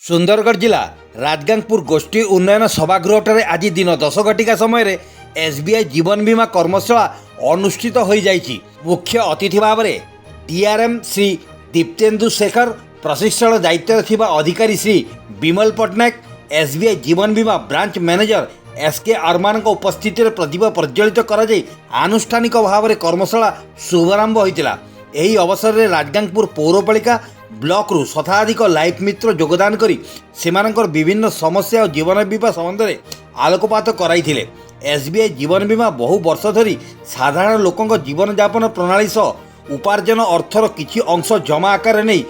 सुंदरगढ़ जिला राजगांगपुर गोष्ठी उन्नयन सभागृह आज दिन 10 घटिका समय एसबीआई जीवन बीमा कर्मशाला अनुष्ठित हो जाइछि। मुख्य अतिथि भाव में डीआरएम श्री दीप्तेन्दु शेखर, प्रशिक्षण दायित्व थिबा अधिकारी श्री विमल पट्टनायक, एसबीआई जीवन बीमा ब्रांच मैनेजर एसके अरमान उपस्थित प्रतिभा प्रज्वलित कर आनुष्ठानिक भाव में कर्मशाला शुभारंभ होता। यही अवसर में राजगांगपुर पौरपालिका ब्लॉक रु शताधिक लाइफ मित्र योगदान करी सेमानकर विभिन्न समस्या और जीवन बीमा संबंध में आलोकपात कराइथिले। एसबीआई जीवन बीमा बहु वर्ष धरी साधारण लोकों जीवन यापन प्रणाली सह उपार्जन अर्थर किछि अंश जमा आकार नहीं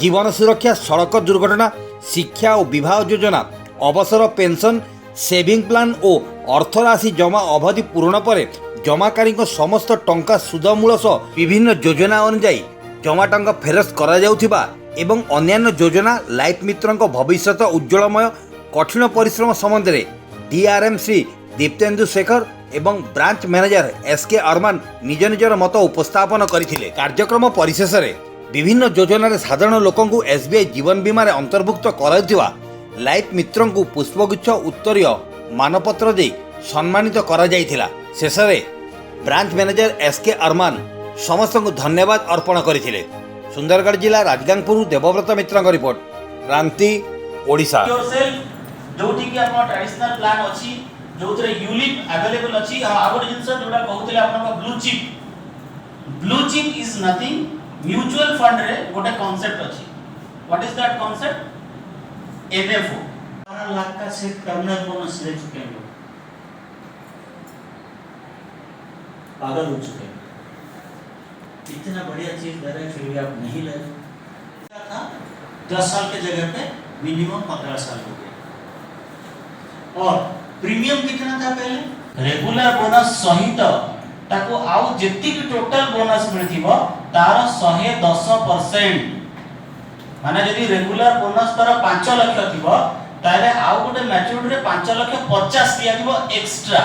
जीवन सुरक्षा, सड़क दुर्घटना, शिक्षा और विवाह योजना, अवसर पेंशन, सेविंग प्लान और अर्थराशि जमा अवधि पूर्ण पर जमाकारी समस्त टंका सुधमूल सह विभिन्न योजना अनुଯାयी जमा टंका फेरस्त करा जाउथिबा एवं अन्यान्य योजना लाइफ मित्रों भविष्य उज्ज्वलमय कठिन परिश्रम संबंध में डीआरएम श्री दीप्तेन्दु शेखर एवं ब्रांच मैनेजर एसके अरमान निज निजर मत उपस्थापन करथिले। कार्यक्रम परिशेष में विभिन्न योजन साधारण लोकों एसबीआई जीवन बीमा अंतर्भुक्त कराउथिबा लाइफ मित्रों पुष्पगुच्छ उत्तरीय मानपत्र दे सम्मानित करा जाइथिला। शेष में ब्रांच मैनेजर एसके अरमान समस्त को धन्यवाद अर्पण करथिले। सुंदरगढ़ जिला राजगांगपुर देवव्रत मित्र रिपोर्ट, क्रांति ओडिशा। जोठी कि आपन ट्रेडिशनल प्लान अछि जोथरे यूलिप अवेलेबल अछि। आ गोटे जिंस जोडा कहउतले आपन blue chip is nothing, mutual fund रे गोटे कांसेप्ट अछि। What is that concept? NFO 12 lakh का से टर्मिनल बोनस ले चुके हैं लोग, पागल हो चुके हैं। इतना बढ़िया चीज दे रहे फिर भी आप नहीं ले रहे। था 10 साल के जगह पे मिनिमम 15 साल हो गए। और प्रीमियम कितना था पहले? रेगुलर बोनस सहित ताको आउ जेतिक टोटल बोनस मिलथिबो तार 110%। माने यदि रेगुलर बोनस तार 5 लाख थिबो तारे आउ गोटे मैच्योरिटी रे 5 लाख 50 दिया दिबो एक्स्ट्रा।